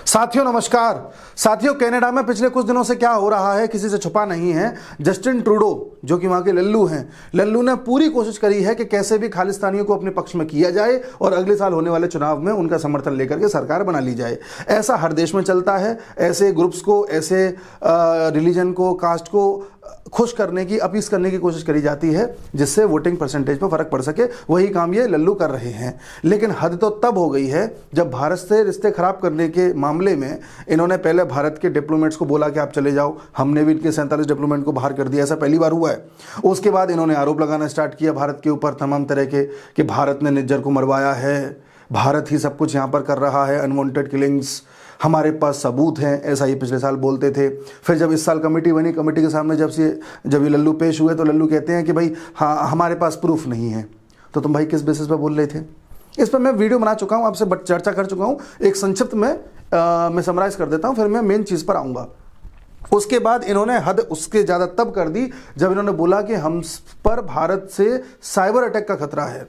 साथियों नमस्कार। साथियों, कनाडा में पिछले कुछ दिनों से क्या हो रहा है किसी से छुपा नहीं है। जस्टिन ट्रूडो जो कि वहां के लल्लू हैं, लल्लू ने पूरी कोशिश करी है कि कैसे भी खालिस्तानियों को अपने पक्ष में किया जाए और अगले साल होने वाले चुनाव में उनका समर्थन लेकर के सरकार बना ली जाए। ऐसा हर देश में चलता है। ऐसे ग्रुप्स को, ऐसे रिलीजन को, कास्ट को खुश करने की, अपीस करने की कोशिश करी जाती है जिससे वोटिंग परसेंटेज पर फर्क पड़ सके। वही काम ये लल्लू कर रहे हैं। लेकिन हद तो तब हो गई है जब भारत से रिश्ते खराब करने के मामले में इन्होंने पहले भारत के डिप्लोमेट्स को बोला कि आप चले जाओ। हमने भी इनके 47 डिप्लोमेट को बाहर कर दिया। ऐसा पहली बार हुआ है। उसके बाद इन्होंने आरोप लगाना स्टार्ट किया भारत के ऊपर तमाम तरह के कि भारत ने निज्जर को मरवाया है, भारत ही सब कुछ यहाँ पर कर रहा है, अनवांटेड किलिंग्स, हमारे पास सबूत हैं। ऐसा ही पिछले साल बोलते थे। फिर जब इस साल कमेटी बनी, कमेटी के सामने जब ये लल्लू पेश हुए तो लल्लू कहते हैं कि भाई हाँ, हमारे पास प्रूफ नहीं है। तो तुम भाई किस बेसिस पर बोल रहे थे? इस पर मैं वीडियो बना चुका हूँ, आपसे चर्चा कर चुका हूँ। एक संक्षिप्त में मैं समराइज कर देता हूँ, फिर मैं मेन चीज़ पर आऊँगा। उसके बाद इन्होंने हद उसके ज़्यादा तब कर दी जब इन्होंने बोला कि हम पर भारत से साइबर अटैक का खतरा है।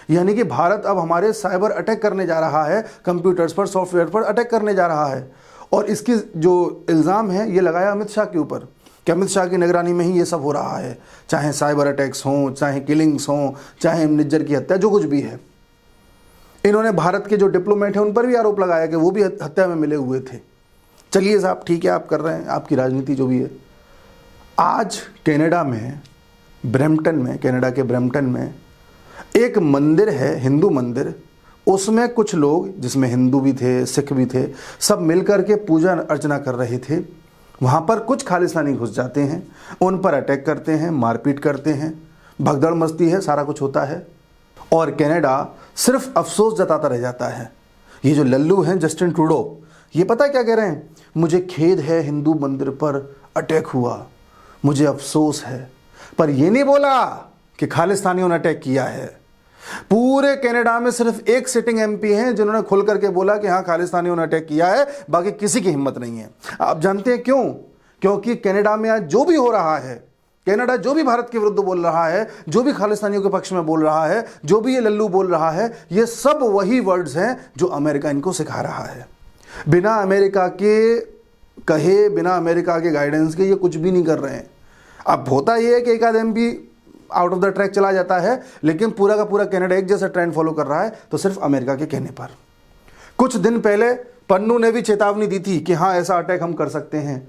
यानी कि भारत अब हमारे साइबर अटैक करने जा रहा है, कंप्यूटर्स पर, सॉफ्टवेयर पर अटैक करने जा रहा है। और इसकी जो इल्ज़ाम है ये लगाया अमित शाह के ऊपर कि अमित शाह की निगरानी में ही ये सब हो रहा है। चाहे साइबर अटैक्स हों, चाहे किलिंग्स हों, चाहे निज्जर की हत्या, जो कुछ भी है। इन्होंने भारत के जो डिप्लोमेट हैं उन पर भी आरोप लगाया कि वो भी हत्या में मिले हुए थे। चलिए साहब, ठीक है, आप कर रहे हैं, आपकी राजनीति जो भी है। आज कनाडा में, ब्रैम्पटन में, कनाडा के ब्रैम्पटन में एक मंदिर है, हिंदू मंदिर। उसमें कुछ लोग, जिसमें हिंदू भी थे, सिख भी थे, सब मिलकर के पूजा अर्चना कर रहे थे। वहाँ पर कुछ खालिस्तानी घुस जाते हैं, उन पर अटैक करते हैं, मारपीट करते हैं, भगदड़ मस्ती है, सारा कुछ होता है। और कनाडा सिर्फ अफसोस जताता रह जाता है। ये जो लल्लू हैं जस्टिन ट्रूडो, ये पता है क्या कह रहे हैं? मुझे खेद है, हिंदू मंदिर पर अटैक हुआ, मुझे अफसोस है। पर ये नहीं बोला कि खालिस्तानियों ने अटैक किया है। पूरे कनाडा में सिर्फ एक सिटिंग एमपी हैं जिन्होंने खुल करके बोला कि हाँ, खालिस्तानियों ने अटैक किया है, बाकी किसी की हिम्मत नहीं है। आप जानते हैं क्यों? क्योंकि कनाडा में आज जो भी हो रहा है, कनाडा जो भी भारत के विरुद्ध बोल रहा है, जो भी खालिस्तानियों के पक्ष में बोल रहा है, जो भी ये लल्लू बोल रहा है, ये सब वही वर्ड्स हैं जो अमेरिका इनको सिखा रहा है। बिना अमेरिका के कहे, बिना अमेरिका के गाइडेंस के ये कुछ भी नहीं कर रहे हैं। अब होता यह है कि एक आध MP out of the track चला जाता है, लेकिन पूरा का पूरा कनाडा एक जैसा ट्रेंड फॉलो कर रहा है, तो सिर्फ अमेरिका के कहने पर। कुछ दिन पहले पन्नू ने भी चेतावनी दी थी कि हाँ, ऐसा अटैक हम कर सकते हैं,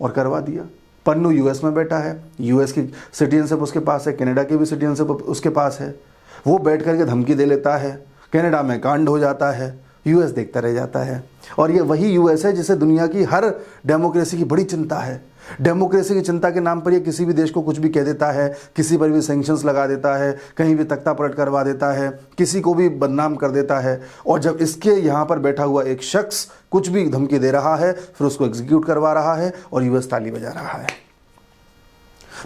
और करवा दिया। पन्नू यूएस में बैठा है, यूएस की सिटीजनशिप उसके पास है, कनाडा की भी सिटीजनशिप उसके पास है। वो बैठ करके धमकी दे लेता है, कनाडा में कांड हो जाता है, यूएस देखता रह जाता है। और ये वही यूएस है जिसे दुनिया की हर डेमोक्रेसी की बड़ी चिंता है। डेमोक्रेसी की चिंता के नाम पर ये किसी भी देश को कुछ भी कह देता है, किसी पर भी सैंक्शंस लगा देता है, कहीं भी तख्ता पलट करवा देता है, किसी को भी बदनाम कर देता है। और जब इसके यहाँ पर बैठा हुआ एक शख्स कुछ भी धमकी दे रहा है, फिर उसको एग्जीक्यूट करवा रहा है और यूएस ताली बजा रहा है।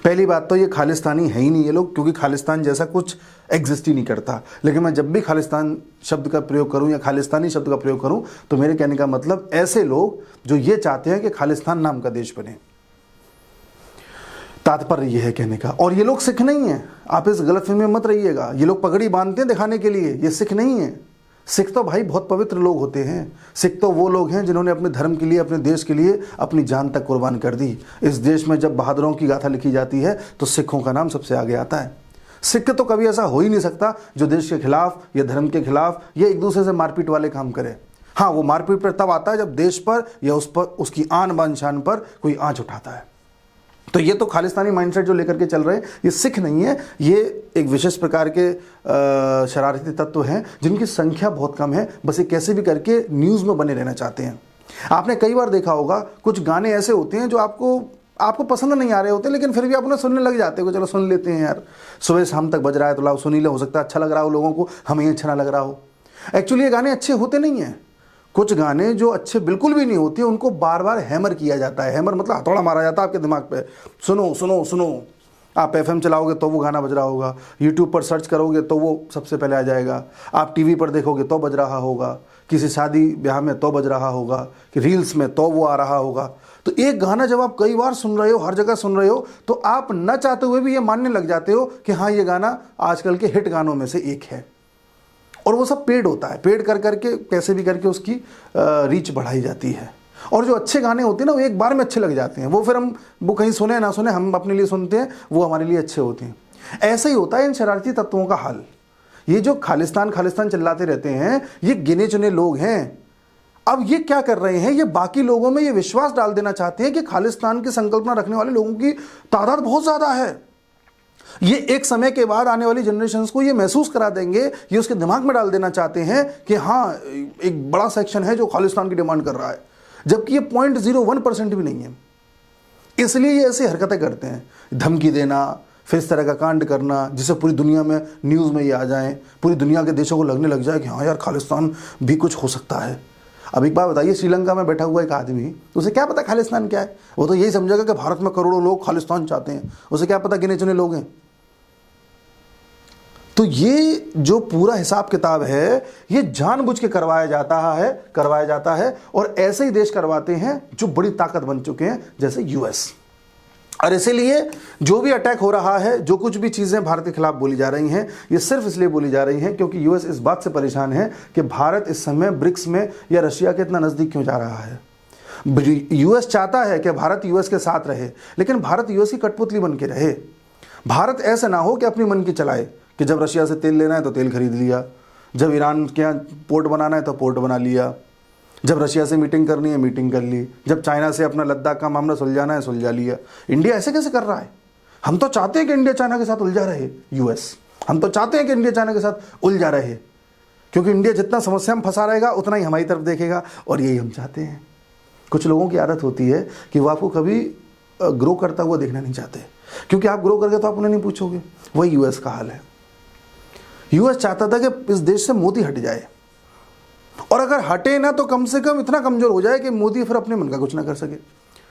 पहली बात तो ये खालिस्तानी है ही नहीं ये लोग, क्योंकि खालिस्तान जैसा कुछ एग्जिस्ट ही नहीं करता। लेकिन मैं जब भी खालिस्तान शब्द का प्रयोग करूं या खालिस्तानी शब्द का प्रयोग करूं, तो मेरे कहने का मतलब ऐसे लोग जो ये चाहते हैं कि खालिस्तान नाम का देश बने। तात्पर्य यह है कहने का। और ये लोग सिख नहीं है, आप इस गलतफहमी में मत रहिएगा। ये लोग पगड़ी बांधते हैं दिखाने के लिए, ये सिख नहीं है। सिख तो भाई बहुत पवित्र लोग होते हैं। सिख तो वो लोग हैं जिन्होंने अपने धर्म के लिए, अपने देश के लिए अपनी जान तक कुर्बान कर दी। इस देश में जब बहादुरों की गाथा लिखी जाती है तो सिखों का नाम सबसे आगे आता है। सिख तो कभी ऐसा हो ही नहीं सकता जो देश के खिलाफ या धर्म के खिलाफ या एक दूसरे से मारपीट वाले काम करे। हाँ, वो मारपीट पर तब आता है जब देश पर या उस पर, उसकी आन बान शान पर कोई आंच उठाता है। तो ये तो खालिस्तानी माइंडसेट जो लेकर के चल रहे हैं, ये सिख नहीं है। ये एक विशेष प्रकार के शरारती तत्व हैं जिनकी संख्या बहुत कम है। बस ये कैसे भी करके न्यूज़ में बने रहना चाहते हैं। आपने कई बार देखा होगा, कुछ गाने ऐसे होते हैं जो आपको पसंद नहीं आ रहे होते, लेकिन फिर भी आप उन्हें सुनने लग जाते हो। चलो सुन लेते हैं यार, सुबह शाम तक बज रहा है तो लाओ सुन ही ले, हो सकता है अच्छा लग रहा हो लोगों को, हमें अच्छा ना लग रहा हो। एक्चुअली ये गाने अच्छे होते नहीं हैं। कुछ गाने जो अच्छे बिल्कुल भी नहीं होते, उनको बार बार हैमर किया जाता है। हैमर मतलब हथौड़ा मारा जाता है आपके दिमाग पे, सुनो सुनो सुनो। आप एफएम चलाओगे तो वो गाना बज रहा होगा, यूट्यूब पर सर्च करोगे तो वो सबसे पहले आ जाएगा, आप टीवी पर देखोगे तो बज रहा होगा, किसी शादी ब्याह में तो बज रहा होगा, कि रील्स में तो वो आ रहा होगा। तो एक गाना जब आप कई बार सुन रहे हो, हर जगह सुन रहे हो, तो आप न चाहते हुए भी ये मानने लग जाते हो कि हाँ, ये गाना आजकल के हिट गानों में से एक है। और वो सब पेड होता है, पेड कर करके कैसे भी करके उसकी रीच बढ़ाई जाती है। और जो अच्छे गाने होते हैं ना वो एक बार में अच्छे लग जाते हैं, वो फिर हम वो कहीं सुने ना सुने हम अपने लिए सुनते हैं, वो हमारे लिए अच्छे होते हैं। ऐसा ही होता है इन शरारती तत्वों का हाल। ये जो खालिस्तान खालिस्तान चिल्लाते रहते हैं, ये गिने चुने लोग हैं। अब ये क्या कर रहे हैं, ये बाकी लोगों में ये विश्वास डाल देना चाहते हैं कि खालिस्तान की संकल्पना रखने वाले लोगों की तादाद बहुत ज़्यादा है। ये एक समय के बाद आने वाली जनरेशंस को ये महसूस करा देंगे, ये उसके दिमाग में डाल देना चाहते हैं कि हाँ एक बड़ा सेक्शन है जो खालिस्तान की डिमांड कर रहा है, जबकि ये 0.01% भी नहीं है। इसलिए ये ऐसी हरकतें करते हैं, धमकी देना, फिर इस तरह का कांड करना जिससे पूरी दुनिया में न्यूज़ में ये आ जाएं, पूरी दुनिया के देशों को लगने लग जाए कि हाँ यार खालिस्तान भी कुछ हो सकता है। अब एक बात बताइए, श्रीलंका में बैठा हुआ एक आदमी, उसे क्या पता खालिस्तान क्या है? वो तो यही समझेगा कि भारत में करोड़ों लोग खालिस्तान चाहते हैं, उसे क्या पता गिने चुने लोग हैं। तो ये जो पूरा हिसाब किताब है ये जानबूझ के करवाया जाता है और ऐसे ही देश करवाते हैं जो बड़ी ताकत बन चुके हैं, जैसे यूएस। और इसीलिए जो भी अटैक हो रहा है, जो कुछ भी चीज़ें भारत के खिलाफ बोली जा रही हैं, ये सिर्फ इसलिए बोली जा रही हैं क्योंकि यूएस इस बात से परेशान है कि भारत इस समय ब्रिक्स में या रशिया के इतना नज़दीक क्यों जा रहा है। यूएस चाहता है कि भारत यूएस के साथ रहे, लेकिन भारत यूएस की कठपुतली बन के रहे। भारत ऐसा ना हो कि अपनी मन की चलाए कि जब रशिया से तेल लेना है तो तेल खरीद लिया, जब ईरान के यहाँ पोर्ट बनाना है तो पोर्ट बना लिया, जब रशिया से मीटिंग करनी है मीटिंग कर ली, जब चाइना से अपना लद्दाख का मामला सुलझाना है सुलझा लिया। इंडिया ऐसे कैसे कर रहा है? हम तो चाहते हैं कि इंडिया चाइना के साथ उलझा रहे, यूएस। हम तो चाहते हैं कि इंडिया चाइना के साथ उलझा रहे, क्योंकि इंडिया जितना समस्या में फंसा रहेगा उतना ही हमारी तरफ देखेगा, और यही हम चाहते हैं। कुछ लोगों की आदत होती है कि वो आपको कभी ग्रो करता हुआ देखना नहीं चाहते, क्योंकि आप ग्रो करके तो आप उन्हें नहीं पूछोगे। वही यूएस का हाल है। यूएस चाहता था कि इस देश से मोदी हट जाए, और अगर हटे ना तो कम से कम इतना कमजोर हो जाए कि मोदी फिर अपने मन का कुछ ना कर सके,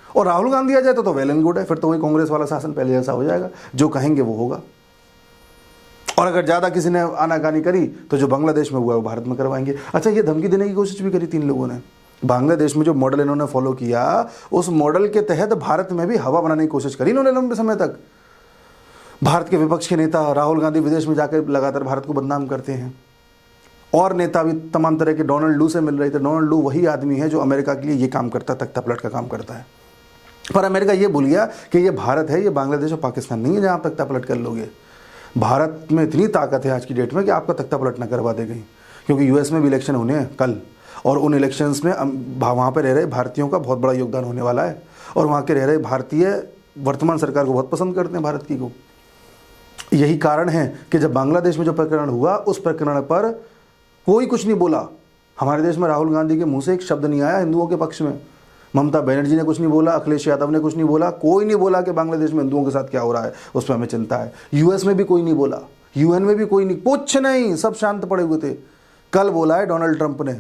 और राहुल गांधी आ जाए तो वेल एंड गुड है, फिर तो वही कांग्रेस वाला शासन पहले जैसा हो जाएगा, जो कहेंगे वो होगा। और अगर ज़्यादा किसी ने आनाकानी करी तो जो बांग्लादेश में हुआ वो भारत में करवाएंगे। अच्छा, ये धमकी देने की कोशिश भी करी 3 लोगों ने। बांग्लादेश में जो मॉडल इन्होंने फॉलो किया, उस मॉडल के तहत भारत में भी हवा बनाने की कोशिश करी इन्होंने लंबे समय तक। भारत के विपक्ष के नेता राहुल गांधी विदेश में जाकर लगातार भारत को बदनाम करते हैं, और नेता भी तमाम तरह के डोनाल्ड लू से मिल रहे थे। डोनाल्ड लू वही आदमी है जो अमेरिका के लिए ये काम करता है, तख्ता पलट का काम करता है। पर अमेरिका ये भूल गया कि ये भारत है, ये बांग्लादेश और पाकिस्तान नहीं है जहाँ आप तख्ता पलट कर लोगे। भारत में इतनी ताकत है आज की डेट में कि आपका तख्ता पलट ना करवा दे गई, क्योंकि यूएस में भी इलेक्शन होने हैं कल, और उन इलेक्शंस में वहाँ पर रह रहे भारतीयों का बहुत बड़ा योगदान होने वाला है, और वहाँ के रह रहे भारतीय वर्तमान सरकार को बहुत पसंद करते हैं, भारत की को। यही कारण है कि जब बांग्लादेश में जो प्रकरण हुआ, उस प्रकरण पर कोई कुछ नहीं बोला। हमारे देश में राहुल गांधी के मुंह से एक शब्द नहीं आया हिंदुओं के पक्ष में। ममता बनर्जी ने कुछ नहीं बोला, अखिलेश यादव ने कुछ नहीं बोला, कोई नहीं बोला कि बांग्लादेश में हिंदुओं के साथ क्या हो रहा है, उस पर हमें चिंता है। यूएस में भी कोई नहीं बोला, यूएन में भी कोई नहीं, कुछ नहीं, सब शांत पड़े हुए थे। कल बोला है डोनाल्ड ट्रंप ने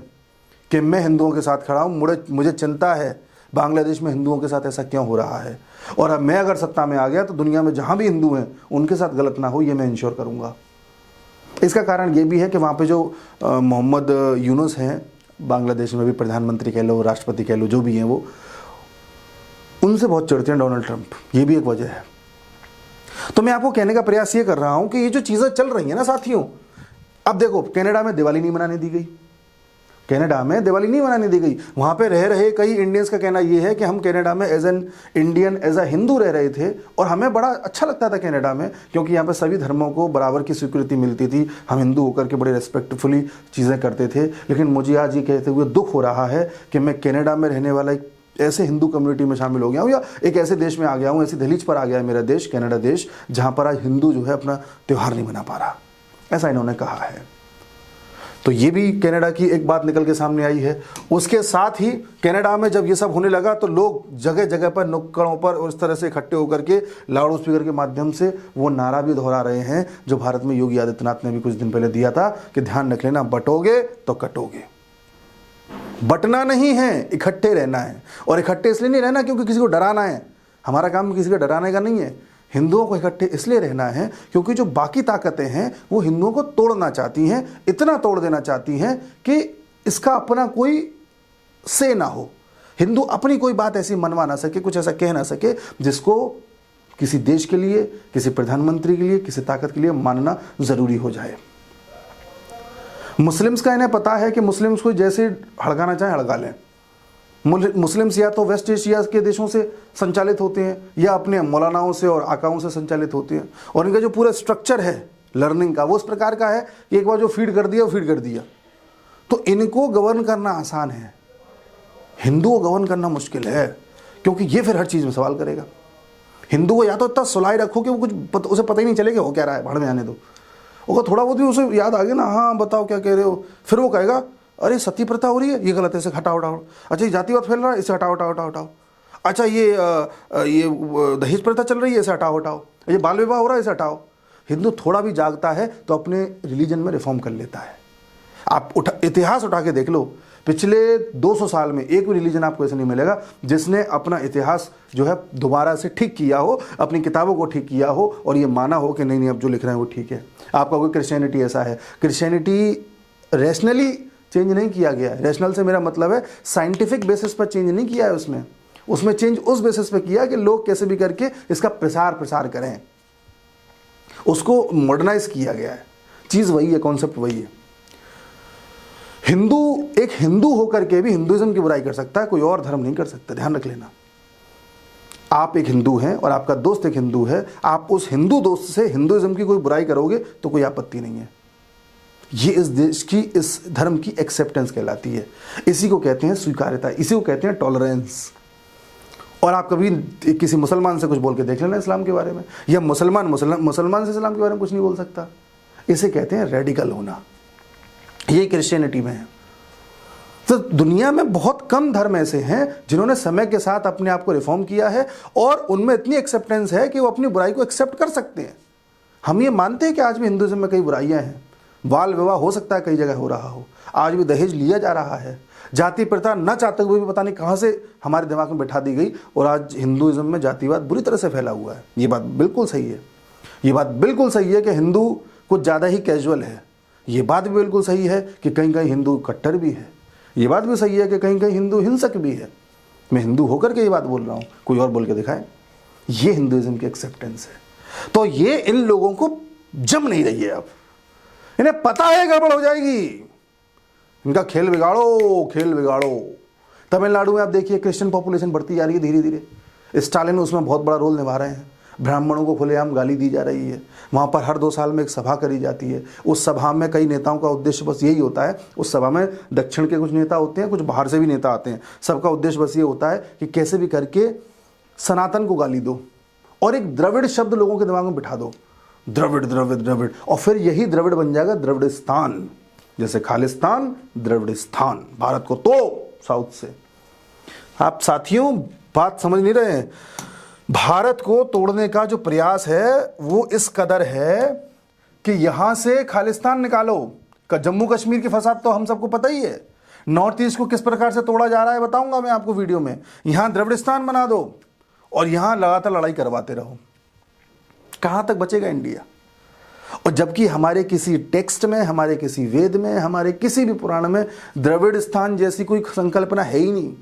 कि मैं हिंदुओं के साथ खड़ा हूँ, मुझे चिंता है बांग्लादेश में हिंदुओं के साथ ऐसा क्यों हो रहा है, और अब मैं अगर सत्ता में आ गया तो दुनिया में जहाँ भी हिंदू हैं उनके साथ गलत ना हो, ये मैं इंश्योर करूँगा। इसका कारण ये भी है कि वहाँ पे जो मोहम्मद यूनुस हैं, बांग्लादेश में भी प्रधानमंत्री कह लो, राष्ट्रपति कह लो, जो भी हैं, वो उनसे बहुत चिढ़ते हैं डोनाल्ड ट्रंप। ये भी एक वजह है। तो मैं आपको कहने का प्रयास ये कर रहा हूँ कि ये जो चीज़ें चल रही हैं ना साथियों, अब देखो कनाडा में दिवाली नहीं मनाने दी गई, कनाडा में दिवाली नहीं मनाने दी गई। वहाँ पे रह रहे कई इंडियंस का कहना ये है कि हम कनाडा में as an Indian, as a Hindu रह रहे थे, और हमें बड़ा अच्छा लगता था कनाडा में, क्योंकि यहाँ पे सभी धर्मों को बराबर की स्वीकृति मिलती थी। हम हिंदू होकर के बड़े रिस्पेक्टफुली चीज़ें करते थे। लेकिन मुझे आज ये कहते हुए दुख हो रहा है कि मैं कनाडा में रहने वाला एक ऐसे हिंदू कम्युनिटी में शामिल हो गया हूँ, या एक ऐसे देश में आ गया हूँ, ऐसी दहलीज पर आ गया है मेरा देश, कनाडा देश, जहाँ पर आज हिंदू जो है अपना त्यौहार नहीं मना पा रहा। ऐसा इन्होंने कहा है। तो ये भी कनाडा की एक बात निकल के सामने आई है। उसके साथ ही कनाडा में जब ये सब होने लगा तो लोग जगह जगह पर, नुक्कड़ों पर और इस तरह से इकट्ठे होकर के लाउड स्पीकर के माध्यम से वो नारा भी दोहरा रहे हैं जो भारत में योगी आदित्यनाथ ने भी कुछ दिन पहले दिया था कि ध्यान रख लेना, बटोगे तो कटोगे। बटना नहीं है, इकट्ठे रहना है। और इकट्ठे इसलिए नहीं रहना क्योंकि किसी को डराना है, हमारा काम किसी को डराने का नहीं है। हिंदुओं को इकट्ठे इसलिए रहना है क्योंकि जो बाकी ताकतें हैं वो हिंदुओं को तोड़ना चाहती हैं, इतना तोड़ देना चाहती हैं कि इसका अपना कोई से ना हो, हिंदू अपनी कोई बात ऐसी मनवा ना सके, कुछ ऐसा कह ना सके जिसको किसी देश के लिए, किसी प्रधानमंत्री के लिए, किसी ताकत के लिए मानना ज़रूरी हो जाए। मुस्लिम्स का इन्हें पता है कि मुस्लिम्स को जैसे हड़काना चाहे हड़का लें। मुस्लिम्स या तो वेस्ट एशिया के देशों से संचालित होते हैं या अपने मौलानाओं से और आकाओं से संचालित होते हैं, और इनका जो पूरा स्ट्रक्चर है लर्निंग का वो इस प्रकार का है कि एक बार जो फीड कर दिया वो फीड कर दिया। तो इनको गवर्न करना आसान है, हिंदू को गवर्न करना मुश्किल है, क्योंकि ये फिर हर चीज़ में सवाल करेगा। हिंदू को या तो इतना सुलाई रखो कि वो उसे पता ही नहीं चलेगा वो क्या रहा है, भाड़ में आने दो। और थोड़ा बहुत भी उसे याद आ गया ना, हाँ बताओ क्या कह रहे हो, फिर वो कहेगा अरे सती प्रथा हो रही है, ये गलत है, इसे हटाओ हटाओ। अच्छा ये जातिवाद फैल रहा है, इसे हटाओ हटाओ हटाओ हटाओ। अच्छा ये दहेज प्रथा चल रही है, इसे हटाओ हटाओ। ये बाल विवाह हो रहा है, इसे हटाओ। हिंदू थोड़ा भी जागता है तो अपने रिलीजन में रिफॉर्म कर लेता है। आप इतिहास उठा के देख लो, पिछले 200 साल में एक भी रिलीजन आपको ऐसा नहीं मिलेगा जिसने अपना इतिहास जो है दोबारा से ठीक किया हो, अपनी किताबों को ठीक किया हो और ये माना हो कि नहीं नहीं अब जो लिख रहे हैं वो ठीक है। आपका कोई क्रिश्चियनिटी ऐसा है, क्रिश्चियनिटी रैशनली चेंज नहीं किया गया है। रैशनल से मेरा मतलब है साइंटिफिक बेसिस पर चेंज नहीं किया है, उसमें चेंज उस बेसिस पर किया कि लोग कैसे भी करके इसका प्रसार करें, उसको मॉडर्नाइज किया गया है। चीज़ वही है, कॉन्सेप्ट वही है। हिंदू एक हिंदू होकर के भी हिंदुइज्म की बुराई कर सकता है, कोई और धर्म नहीं कर सकता, ध्यान रख लेना। आप एक हिंदू हैं और आपका दोस्त एक हिंदू है, आप उस हिंदू दोस्त से हिंदुइज्म की कोई बुराई करोगे तो कोई आपत्ति नहीं है। ये इस देश की, इस धर्म की एक्सेप्टेंस कहलाती है। इसी को कहते हैं स्वीकार्यता, इसी को कहते हैं टॉलरेंस। और आप कभी किसी मुसलमान से कुछ बोल के देख लेना इस्लाम के बारे में, या मुसलमान से इस्लाम के बारे में कुछ नहीं बोल सकता, इसे कहते हैं रेडिकल होना। ये क्रिश्चियनिटी में है। तो दुनिया में बहुत कम धर्म ऐसे हैं जिन्होंने समय के साथ अपने आप को रिफॉर्म किया है और उनमें इतनी एक्सेप्टेंस है कि वो अपनी बुराई को एक्सेप्ट कर सकते हैं। हम ये मानते हैं कि आज भी हिंदुइज्म में कई बुराइयां हैं, बाल विवाह हो सकता है कई जगह हो रहा हो, आज भी दहेज लिया जा रहा है, जाति प्रथा न चाहते हुए भी पता नहीं कहाँ से हमारे दिमाग में बैठा दी गई, और आज हिंदुइज्म में जातिवाद बुरी तरह से फैला हुआ है। ये बात बिल्कुल सही है, ये बात बिल्कुल सही है कि हिंदू कुछ ज़्यादा ही कैजुअल है। ये बात भी बिल्कुल सही है कि कहीं कहीं हिंदू कट्टर भी है। ये बात भी सही है कि कहीं कहीं हिंदू हिंसक भी है। मैं हिंदू होकर के ये बात बोल रहा हूँ, कोई और बोल के दिखाए। ये हिंदुइज्म की एक्सेप्टेंस है। तो ये इन लोगों को जम नहीं रही है, अब इन्हें पता है गड़बड़ हो जाएगी, इनका खेल बिगाड़ो, खेल बिगाड़ो। तमिलनाडु में आप देखिए क्रिश्चियन पॉपुलेशन बढ़ती जा रही है धीरे धीरे, स्टालिन उसमें बहुत बड़ा रोल निभा रहे हैं। ब्राह्मणों को खुलेआम गाली दी जा रही है, वहाँ पर हर 2 साल में एक सभा करी जाती है। उस सभा में कई नेताओं का उद्देश्य बस यही होता है, उस सभा में दक्षिण के कुछ नेता होते हैं, कुछ बाहर से भी नेता आते हैं, सबका उद्देश्य बस ये होता है कि कैसे भी करके सनातन को गाली दो और एक द्रविड़ शब्द लोगों के दिमाग में बिठा दो, द्रविड़ द्रविड़ द्रविड़, और फिर यही द्रविड़ बन जाएगा द्रविड़स्तान। जैसे खालिस्तान, द्रविड़स्तान, भारत को तो साउथ से। आप साथियों बात समझ नहीं रहे हैं। भारत को तोड़ने का जो प्रयास है वो इस कदर है कि यहां से खालिस्तान निकालो। जम्मू कश्मीर की फसाद तो हम सबको पता ही है। नॉर्थ ईस्ट को किस प्रकार से तोड़ा जा रहा है बताऊंगा मैं आपको वीडियो में। यहां द्रविड़स्तान बना दो और यहां लगातार लड़ाई करवाते रहो, कहां तक बचेगा इंडिया? और जबकि हमारे किसी टेक्स्ट में, हमारे किसी वेद में, हमारे किसी भी पुराण में द्रविड़स्तान जैसी कोई संकल्पना है ही नहीं।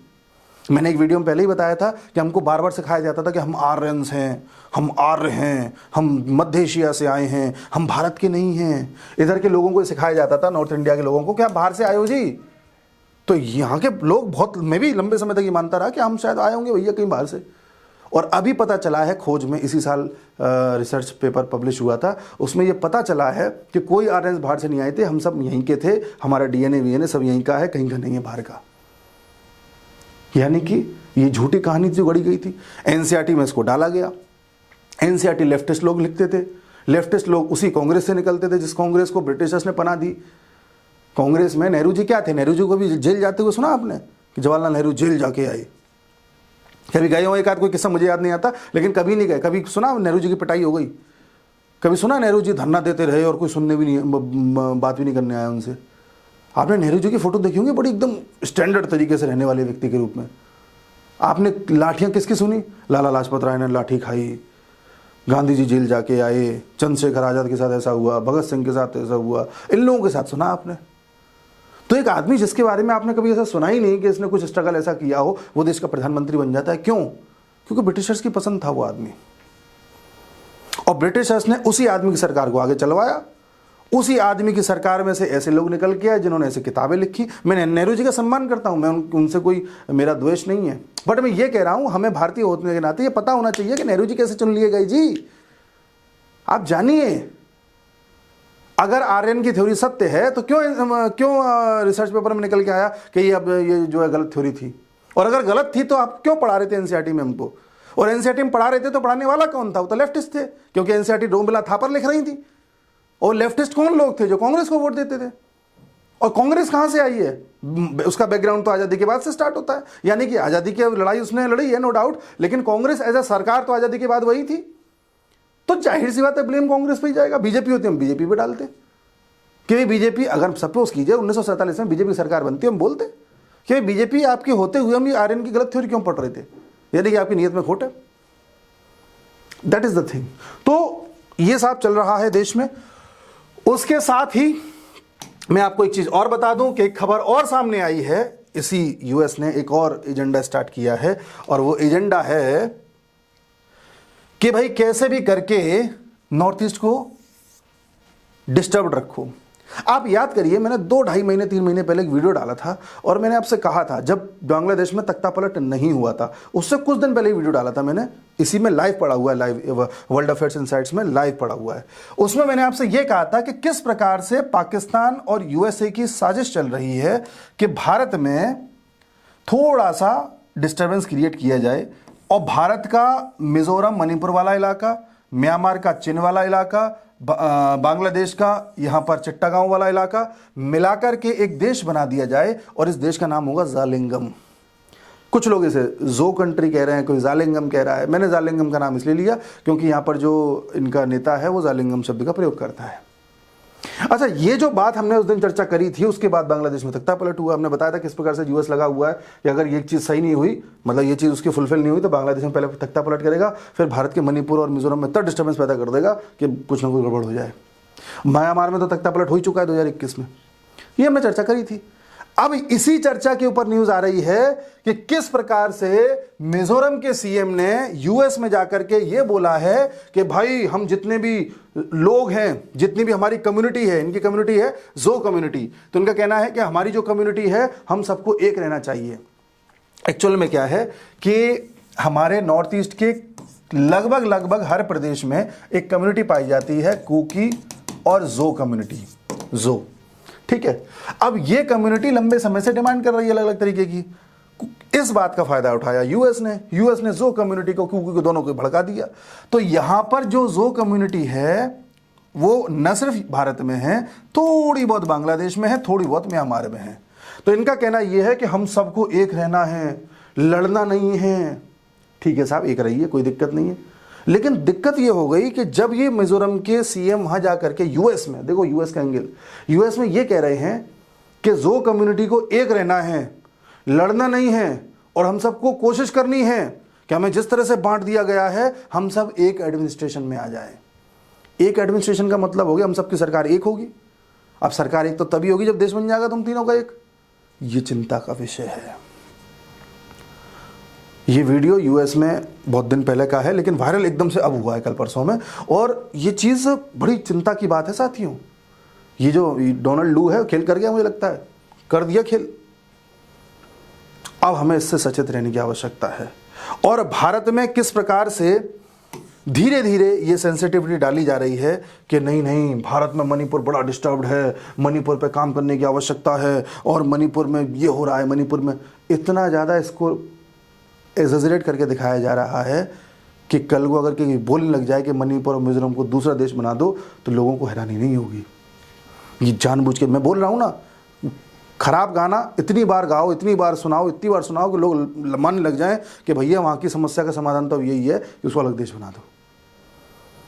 मैंने एक वीडियो में पहले ही बताया था कि हमको बार बार सिखाया जाता था कि हम आर्यंस हैं, हम आर्य हैं, हम मध्य एशिया से आए हैं, हम भारत के नहीं हैं। इधर के लोगों को सिखाया जाता था, नॉर्थ इंडिया के लोगों को, कि आप बाहर से आए हो जी। तो यहाँ के लोग बहुत, मैं भी लंबे समय तक ये मानता रहा कि हम शायद आए होंगे भैया कहीं बाहर से। और अभी पता चला है खोज में, इसी साल रिसर्च पेपर पब्लिश हुआ था, उसमें ये पता चला है कि कोई आर्यंस बाहर से नहीं आए थे, हम सब यहीं के थे, हमारा डीएनए वीएनए सब यहीं का है, कहीं का नहीं है बाहर का। यानी कि ये झूठी कहानी जो गढ़ी गई थी, एनसीईआरटी में इसको डाला गया। एनसीईआरटी लेफ्टिस्ट लोग लिखते थे, लेफ्टिस्ट लोग उसी कांग्रेस से निकलते थे जिस कांग्रेस को ब्रिटिशर्स ने पनाह दी। कांग्रेस में नेहरू जी क्या थे? नेहरू जी को भी जेल जाते हुए सुना आपने कि जवाहरलाल नेहरू जेल जाके आए? कभी गए हो? एक आध कोई किस्सा मुझे याद नहीं आता, लेकिन कभी नहीं गए। कभी सुना नेहरू जी की पिटाई हो गई? कभी सुना नेहरू जी धरना देते रहे और कोई सुनने भी नहीं, बात भी नहीं करने आया उनसे? आपने नेहरू जी की फोटो देखी होंगी, बड़ी एकदम स्टैंडर्ड तरीके से रहने वाले व्यक्ति के रूप में। आपने लाठियां किसकी सुनी? लाला लाजपत राय ने लाठी खाई, गांधी जी जेल जाके आए, चंद्रशेखर आजाद के साथ ऐसा हुआ, भगत सिंह के साथ ऐसा हुआ, इन लोगों के साथ सुना आपने? तो एक आदमी जिसके बारे में आपने कभी ऐसा सुना ही नहीं कि इसने कुछ स्ट्रगल ऐसा किया हो, वो देश का प्रधानमंत्री बन जाता है। क्यों? क्योंकि ब्रिटिशर्स की पसंद था वो आदमी, और ब्रिटिशर्स ने उसी आदमी की सरकार को आगे चलवाया उसी आदमी की सरकार में से ऐसे लोग निकल के आए जिन्होंने ऐसे किताबें लिखी। मैं नेहरू जी का सम्मान करता हूं, मैं उनसे कोई मेरा द्वेष नहीं है, बट मैं ये कह रहा हूं हमें भारतीय होने के नाते ये पता होना चाहिए कि नेहरू जी कैसे चुन लिए गए जी। आप जानिए, अगर आर्यन की थ्योरी सत्य है तो क्यों रिसर्च पेपर में निकल के आया कि ये जो है गलत थ्योरी थी, और अगर गलत थी तो आप क्यों पढ़ा रहे थे एनसीईआरटी में हमको, और एनसीईआरटी में पढ़ा रहे थे तो पढ़ाने वाला कौन था, वो तो लेफ्टिस्ट थे, क्योंकि एनसीईआरटी डोंबिला थापर लिख रही थी। और लेफ्टिस्ट कौन लोग थे जो कांग्रेस को वोट देते थे, और कांग्रेस कहां से आई है, उसका बैकग्राउंड तो आजादी के बाद से स्टार्ट होता है, यानी कि आजादी की लड़ाई उसने लड़ी है नो डाउट, लेकिन कांग्रेस एज ए सरकार तो आजादी के बाद वही थी, तो जाहिर सी बात है ब्लेम कांग्रेस पे ही जाएगा। बीजेपी होती है हम बीजेपी पे डालते कि बीजेपी, अगर सपोज कीजिए 1947 में बीजेपी सरकार बनती है, हम बोलते कि बीजेपी आपके होते हुए हम आर्यन की गलत थ्योरी क्यों पढ़ रहे थे, यानी कि आपकी नीयत में खोट है। That is the thing. तो ये सब चल रहा है देश में। उसके साथ ही मैं आपको एक चीज और बता दूं कि एक खबर और सामने आई है, इसी यूएस ने एक और एजेंडा स्टार्ट किया है, और वो एजेंडा है कि भाई कैसे भी करके नॉर्थ ईस्ट को डिस्टर्ब रखो। आप याद करिए, मैंने 2-2.5 महीने 3 महीने पहले एक वीडियो डाला था, और मैंने आपसे कहा था जब बांग्लादेश में तख्ता पलट नहीं हुआ था, उससे कुछ दिन पहले वीडियो डाला था मैंने, इसी में लाइव पड़ा हुआ है, लाइव वर्ल्ड अफेयर्स इनसाइट्स में लाइव पड़ा हुआ है। उसमें मैंने आपसे यह कहा था कि किस प्रकार से पाकिस्तान और यूएसए की साजिश चल रही है कि भारत में थोड़ा सा डिस्टर्बेंस क्रिएट किया जाए, और भारत का मिजोरम मणिपुर वाला इलाका, म्यांमार का चिन वाला इलाका, बांग्लादेश का यहां पर चिट्टागांव वाला इलाका मिलाकर के एक देश बना दिया जाए, और इस देश का नाम होगा जालिंगम। कुछ लोग इसे जो कंट्री कह रहे हैं, कोई जालिंगम कह रहा है। मैंने जालिंगम का नाम इसलिए लिया क्योंकि यहां पर जो इनका नेता है वो जालिंगम शब्द का प्रयोग करता है। अच्छा, ये जो बात हमने उस दिन चर्चा करी थी, उसके बाद बांग्लादेश में तख्ता पलट हुआ। हमने बताया था किस प्रकार से यूएस लगा हुआ है कि अगर ये चीज़ सही नहीं हुई, मतलब ये चीज़ उसकी फुलफिल नहीं हुई, तो बांग्लादेश में पहले तख्ता पलट करेगा, फिर भारत के मणिपुर और मिजोरम में इतना डिस्टर्बेंस पैदा कर देगा कि कुछ ना कुछ गड़बड़ हो जाए। म्यांमार में तो तख्ता पलट हो ही चुका है 2021 में, ये हमने चर्चा करी थी। अब इसी चर्चा के ऊपर न्यूज आ रही है कि किस प्रकार से मिजोरम के सीएम ने यूएस में जाकर के ये बोला है कि भाई हम जितने भी लोग हैं, जितनी भी हमारी कम्युनिटी है, इनकी कम्युनिटी है जो कम्युनिटी, तो इनका कहना है कि हमारी जो कम्युनिटी है हम सबको एक रहना चाहिए। एक्चुअल में क्या है कि हमारे नॉर्थ ईस्ट के लगभग हर प्रदेश में एक कम्युनिटी पाई जाती है, कुकी और जो कम्युनिटी, जो, ठीक है। अब ये कम्युनिटी लंबे समय से डिमांड कर रही है अलग अलग तरीके की। इस बात का फायदा उठाया यूएस ने जो कम्युनिटी को, कुकी को, दोनों को भड़का दिया। तो यहां पर जो कम्युनिटी है वो न सिर्फ भारत में है, थोड़ी बहुत बांग्लादेश में है, थोड़ी बहुत म्यांमार में है। तो इनका कहना यह है कि हम सबको एक रहना है, लड़ना नहीं है। ठीक है साहब, एक रहिए, कोई दिक्कत नहीं है। लेकिन दिक्कत यह हो गई कि जब ये मिजोरम के सीएम वहां जाकर के यूएस में, देखो यूएस का एंगल, यूएस में ये कह रहे हैं कि जो कम्युनिटी को एक रहना है, लड़ना नहीं है, और हम सबको कोशिश करनी है कि हमें जिस तरह से बांट दिया गया है हम सब एक एडमिनिस्ट्रेशन में आ जाए। एक एडमिनिस्ट्रेशन का मतलब हो गया हम सबकी सरकार एक होगी। अब सरकार एक तो तभी होगी जब देश बन जाएगा तुम तीनों का एक। ये चिंता का विषय है। ये वीडियो यूएस में बहुत दिन पहले का है, लेकिन वायरल एकदम से अब हुआ है, कल परसों में, और ये चीज़ बड़ी चिंता की बात है साथियों। ये जो डोनाल्ड लू है खेल कर गया, मुझे लगता है कर दिया खेल। अब हमें इससे सचेत रहने की आवश्यकता है। और भारत में किस प्रकार से धीरे धीरे ये सेंसिटिविटी डाली जा रही है कि नहीं भारत में मणिपुर बड़ा डिस्टर्ब्ड है, मणिपुर पे काम करने की आवश्यकता है, और मणिपुर में ये हो रहा है, मणिपुर में इतना ज़्यादा इसको एग्जैजरेट करके दिखाया जा रहा है कि कल को अगर कहीं बोलने लग जाए कि मणिपुर और मिजोरम को दूसरा देश बना दो तो लोगों को हैरानी नहीं होगी। ये जानबूझ के मैं बोल रहा हूँ ना, खराब गाना इतनी बार गाओ, इतनी बार सुनाओ कि लोग मान लग जाएं कि भैया वहाँ की समस्या का समाधान तो यही है कि उसको अलग देश बना दो।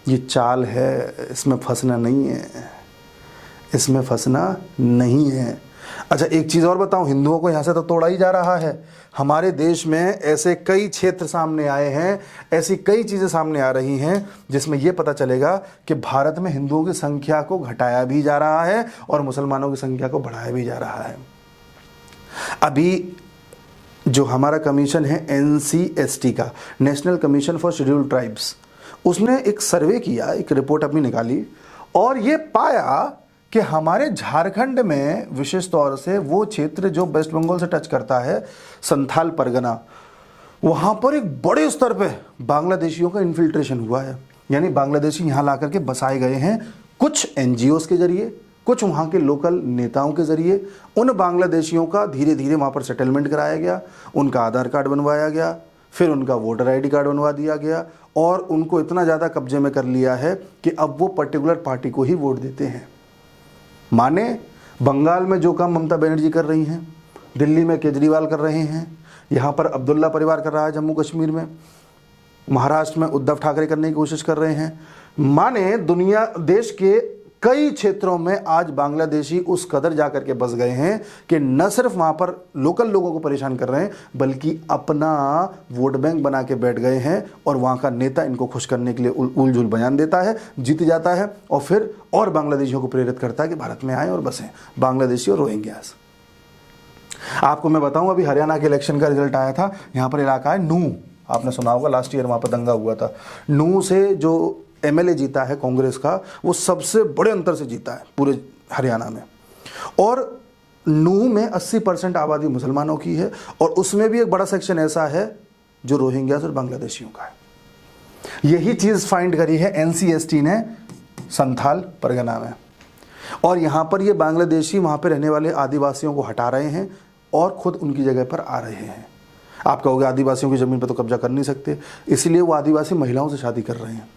ये चाल है, इसमें फंसना नहीं है, इसमें फंसना नहीं है। अच्छा, एक चीज़ और बताऊं, हिंदुओं को यहाँ से तो तोड़ा ही जा रहा है। हमारे देश में ऐसे कई क्षेत्र सामने आए हैं, ऐसी कई चीज़ें सामने आ रही हैं जिसमें यह पता चलेगा कि भारत में हिंदुओं की संख्या को घटाया भी जा रहा है और मुसलमानों की संख्या को बढ़ाया भी जा रहा है। अभी जो हमारा कमीशन है NCST का, national commission for scheduled tribes, उसने एक सर्वे किया, एक रिपोर्ट अपनी निकाली, और ये पाया कि हमारे झारखंड में विशेष तौर से वो क्षेत्र जो वेस्ट बंगाल से टच करता है, संथाल परगना, वहाँ पर एक बड़े स्तर पे बांग्लादेशियों का इन्फिल्ट्रेशन हुआ है। यानी बांग्लादेशी यहाँ ला करके बसाए गए हैं, कुछ एनजीओस के जरिए, कुछ वहाँ के लोकल नेताओं के जरिए। उन बांग्लादेशियों का धीरे धीरे वहाँ पर सेटलमेंट कराया गया, उनका आधार कार्ड बनवाया गया, फिर उनका वोटर आईडी कार्ड बनवा दिया गया, और उनको इतना ज़्यादा कब्जे में कर लिया है कि अब वो पर्टिकुलर पार्टी को ही वोट देते हैं। माने बंगाल में जो काम ममता बनर्जी कर रही हैं, दिल्ली में केजरीवाल कर रहे हैं, यहाँ पर अब्दुल्ला परिवार कर रहा है जम्मू कश्मीर में, महाराष्ट्र में उद्धव ठाकरे करने की कोशिश कर रहे हैं। माने दुनिया देश के कई क्षेत्रों में आज बांग्लादेशी उस कदर जाकर के बस गए हैं कि न सिर्फ वहाँ पर लोकल लोगों को परेशान कर रहे हैं, बल्कि अपना वोट बैंक बना के बैठ गए हैं। और वहाँ का नेता इनको खुश करने के लिए उलझुल बयान देता है, जीत जाता है, और फिर और बांग्लादेशियों को प्रेरित करता है कि भारत में आए और बसें, बांग्लादेशी और रोहिंग्यास। आपको मैं बताऊं, अभी हरियाणा के इलेक्शन का रिजल्ट आया था। यहाँ पर इलाका है नूह, आपने सुना होगा, लास्ट ईयर वहाँ पर दंगा हुआ था। नूह से जो एमएलए जीता है कांग्रेस का, वो सबसे बड़े अंतर से जीता है पूरे हरियाणा में। और नूह में 80% आबादी मुसलमानों की है, और उसमें भी एक बड़ा सेक्शन ऐसा है जो रोहिंग्यास और बांग्लादेशियों का है। यही चीज़ फाइंड करी है एनसीएसटी ने संथाल परगना में। और यहाँ पर ये बांग्लादेशी वहाँ पर रहने वाले आदिवासियों को हटा रहे हैं और ख़ुद उनकी जगह पर आ रहे हैं। आप कहोगे आदिवासियों की ज़मीन पर तो कब्जा कर नहीं सकते, इसलिए वो आदिवासी महिलाओं से शादी कर रहे हैं।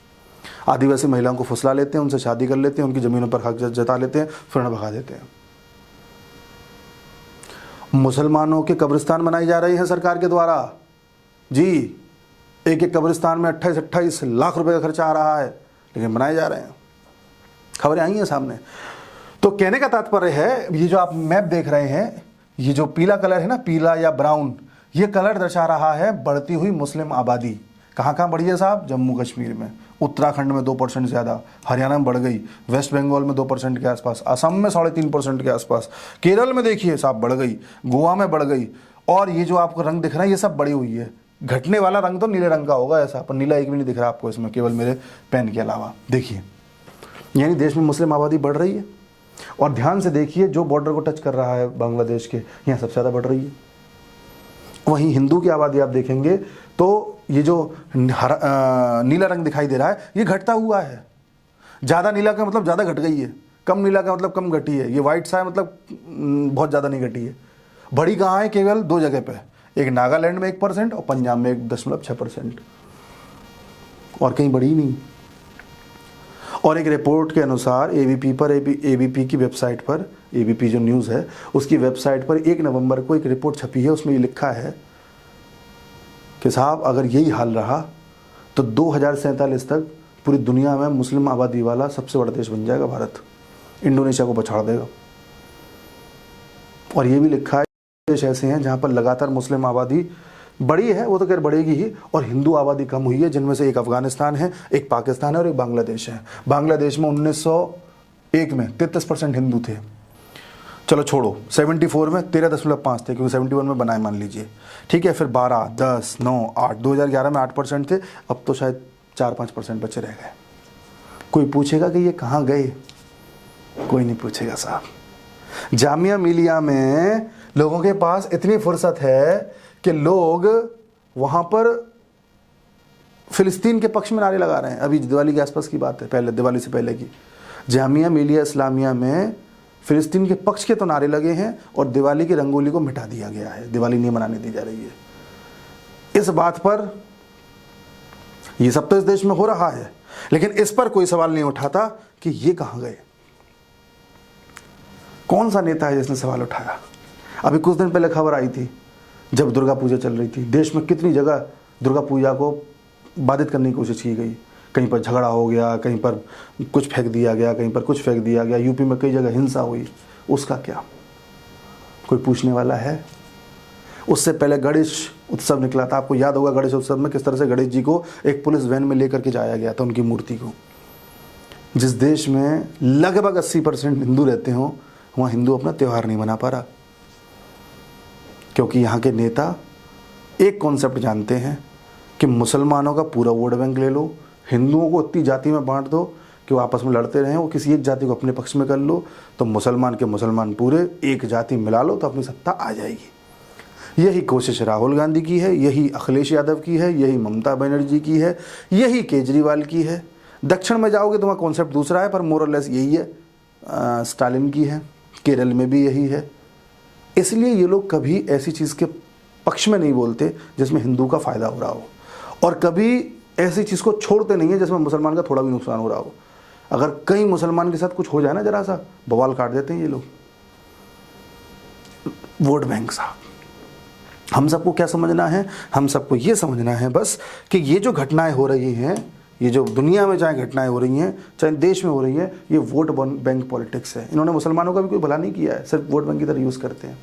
आदिवासी महिलाओं को फुसला लेते हैं, उनसे शादी कर लेते हैं, उनकी ज़मीनों पर हक जता लेते हैं, फिर उन्हें भगा देते हैं। मुसलमानों के कब्रिस्तान बनाए जा रहे हैं सरकार के द्वारा जी। एक एक कब्रिस्तान में 28-28 लाख रुपए का खर्चा आ रहा है, लेकिन बनाए जा रहे हैं। खबरें आई हैं सामने। तो कहने का तात्पर्य है, ये जो आप मैप देख रहे हैं, ये जो पीला कलर है ना, पीला या ब्राउन, ये कलर दर्शा रहा है बढ़ती हुई मुस्लिम आबादी। कहाँ कहाँ बढ़ी है साहब? जम्मू कश्मीर में, उत्तराखंड में 2% ज़्यादा, हरियाणा में बढ़ गई, वेस्ट बंगाल में 2% के आसपास, असम में 3.5% के आसपास, केरल में देखिए साहब बढ़ गई, गोवा में बढ़ गई। और ये जो आपको रंग दिख रहा है, ये सब बढ़ी हुई है। घटने वाला रंग तो नीले रंग का होगा ऐसा, पर नीला एक भी नहीं दिख रहा आपको इसमें, केवल मेरे पेन के अलावा। देखिए, यानी देश में मुस्लिम आबादी बढ़ रही है। और ध्यान से देखिए, जो बॉर्डर को टच कर रहा है बांग्लादेश के, यहाँ सबसे ज़्यादा बढ़ रही है। वहीं हिंदू की आबादी आप देखेंगे तो ये जो नीला रंग दिखाई दे रहा है, ये घटता हुआ है। ज़्यादा नीला का मतलब ज़्यादा घट गई है, कम नीला का मतलब कम घटी है। ये वाइट सा है मतलब बहुत ज़्यादा नहीं घटी है। बढ़ी कहाँ है? केवल 2 जगह पे, एक नागालैंड में 1% और पंजाब में 1.6%, और कहीं बढ़ी नहीं। और एक रिपोर्ट के अनुसार एबीपी की वेबसाइट पर, एबीपी जो न्यूज़ है उसकी वेबसाइट पर 1 नवंबर को एक रिपोर्ट छपी है। उसमें ये लिखा है कि साहब अगर यही हाल रहा तो 2047 तक पूरी दुनिया में मुस्लिम आबादी वाला सबसे बड़ा देश बन जाएगा भारत, इंडोनेशिया को पछाड़ देगा। और ये भी लिखा है देश ऐसे हैं जहाँ पर लगातार मुस्लिम आबादी बड़ी है, वो तो खैर बढ़ेगी ही, और हिंदू आबादी कम हुई है, जिनमें से एक अफगानिस्तान है, एक पाकिस्तान है और एक बांग्लादेश है। बांग्लादेश में 1901 में 33% हिंदू थे। चलो छोड़ो, 74 में 13.5 थे, क्योंकि 71 में बनाए मान लीजिए, ठीक है। फिर 12, 10, 9, 8, 2011 में 8% थे, अब तो शायद 4-5% बचे रह गए। कोई पूछेगा कि ये कहाँ गए? कोई नहीं पूछेगा साहब। जामिया मिलिया में लोगों के पास इतनी फुर्सत है कि लोग वहाँ पर फ़िलिस्तीन के पक्ष में नारे लगा रहे हैं। अभी दिवाली के आसपास की बात है, पहले दिवाली से पहले की। जामिया मिलिया इस्लामिया में फ़िलिस्तीन के पक्ष के तो नारे लगे हैं, और दिवाली की रंगोली को मिटा दिया गया है, दिवाली नहीं मनाने दी जा रही है। इस बात पर ये सब तो इस देश में हो रहा है, लेकिन इस पर कोई सवाल नहीं उठाता कि ये कहाँ गए। कौन सा नेता है जिसने सवाल उठाया? अभी कुछ दिन पहले खबर आई थी, जब दुर्गा पूजा चल रही थी, देश में कितनी जगह दुर्गा पूजा को बाधित करने की कोशिश की गई। कहीं पर झगड़ा हो गया, कहीं पर कुछ फेंक दिया गया, कहीं पर कुछ फेंक दिया गया। यूपी में कई जगह हिंसा हुई, उसका क्या? कोई पूछने वाला है? उससे पहले गणेश उत्सव निकला था, आपको याद होगा गणेश उत्सव में किस तरह से गणेश जी को एक पुलिस वैन में लेकर के जाया गया था, उनकी मूर्ति को। जिस देश में लगभग 80% हिंदू रहते हों, वहाँ हिंदू अपना त्यौहार नहीं मना पा रहा, क्योंकि यहाँ के नेता एक कॉन्सेप्ट जानते हैं कि मुसलमानों का पूरा वोट बैंक ले लो, हिंदुओं को इतनी जाति में बांट दो कि वो आपस में लड़ते रहें, वो किसी एक जाति को अपने पक्ष में कर लो तो मुसलमान के मुसलमान पूरे एक जाति मिला लो तो अपनी सत्ता आ जाएगी। यही कोशिश राहुल गांधी की है, यही अखिलेश यादव की है, यही ममता बनर्जी की है, यही केजरीवाल की है। दक्षिण में जाओगे तो वहाँ कॉन्सेप्ट दूसरा है, पर मोर और लेस यही है। स्टालिन की है, केरल में भी यही है। इसलिए ये लोग कभी ऐसी चीज़ के पक्ष में नहीं बोलते जिसमें हिंदू का फ़ायदा हो रहा हो, और कभी ऐसी चीज़ को छोड़ते नहीं है जिसमें मुसलमान का थोड़ा भी नुकसान हो रहा हो। अगर कहीं मुसलमान के साथ कुछ हो जाए ना, जरा सा बवाल काट देते हैं ये लोग। वोट बैंक साहब, हम सबको क्या समझना है? हम सबको ये समझना है बस कि ये जो घटनाएं हो रही हैं, ये जो दुनिया में चाहे घटनाएं हो रही हैं, चाहे देश में हो रही है, ये वोट बैंक पॉलिटिक्स है। इन्होंने मुसलमानों का भी कोई भला नहीं किया है, सिर्फ वोट बैंक की तरह यूज़ करते हैं।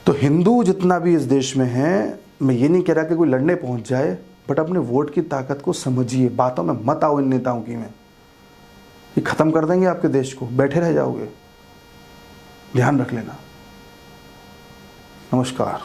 तो हिंदू जितना भी इस देश में है, मैं ये नहीं कह रहा कि कोई लड़ने पहुंच जाए, बट अपने वोट की ताकत को समझिए, बातों में मत आओ इन नेताओं की में। ये ख़त्म कर देंगे आपके देश को, बैठे रह जाओगे। ध्यान रख लेना। नमस्कार।